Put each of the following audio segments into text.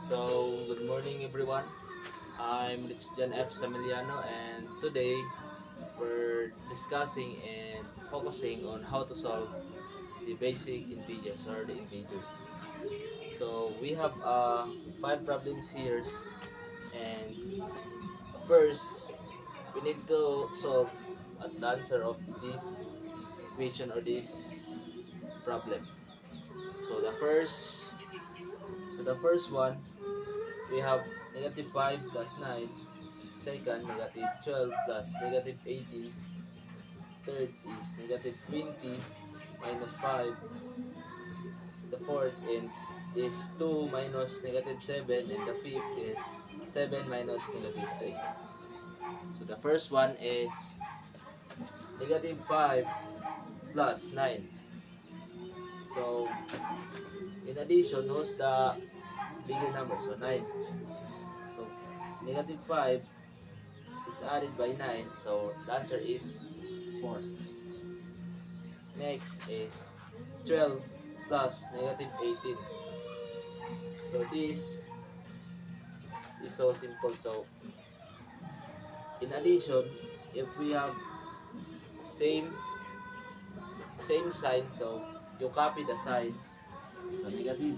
So, good morning everyone. I'm Rich Jan F. Samiliano, and today we're discussing and focusing on how to solve the basic integers or the integers. So, we have five problems here, and first we need to solve the answer of this equation or this problem. So, the first one we have negative 5 plus 9. Second, negative 12 plus negative 18. Third is negative 20 minus 5. The fourth is 2 minus negative 7. And the fifth is 7 minus negative 3. So the first one is negative 5 plus 9. So in addition, who's the bigger number? So 9. So negative 5 is added by 9. So the answer is 4. Next is 12 plus negative 18. So this is so simple. So in addition, if we have same same sign, so you copy the sign. So negative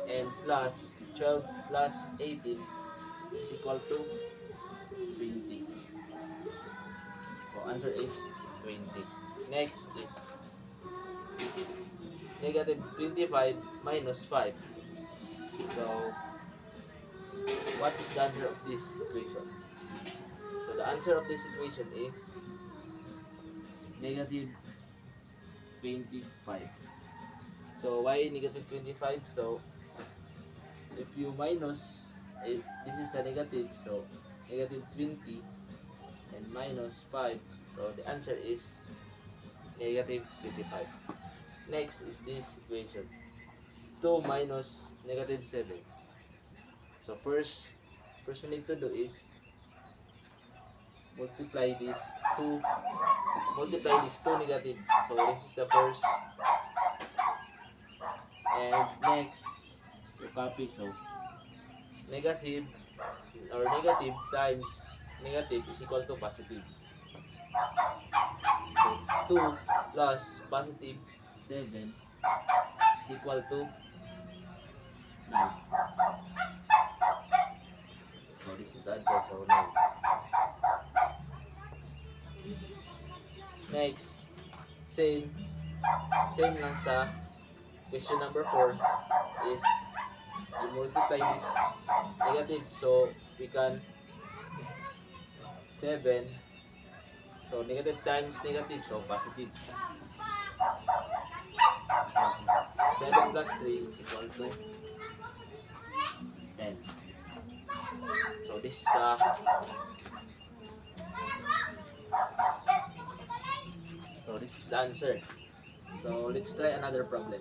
and plus 12 plus 18 is equal to 20. So answer is 20. Next is negative 25 minus 5. So what is the answer of this equation? So the answer of this equation is negative 25. So why negative 25? So if you minus this is the negative, so negative 20 and minus 5, so the answer is negative 25. Next is this equation, 2 minus negative 7. So first we need to do is multiply this 2 negative. So this is the first, and next you copy. So negative or negative times negative is equal to positive. So 2 plus positive 7 is equal to 9. So this is the answer. So 9. Next, same lang sa question number 4 is you multiply this negative, so we can 7. So negative times negative, so positive. 7 plus 3 is equal to 10. So this is the answer. So let's try another problem.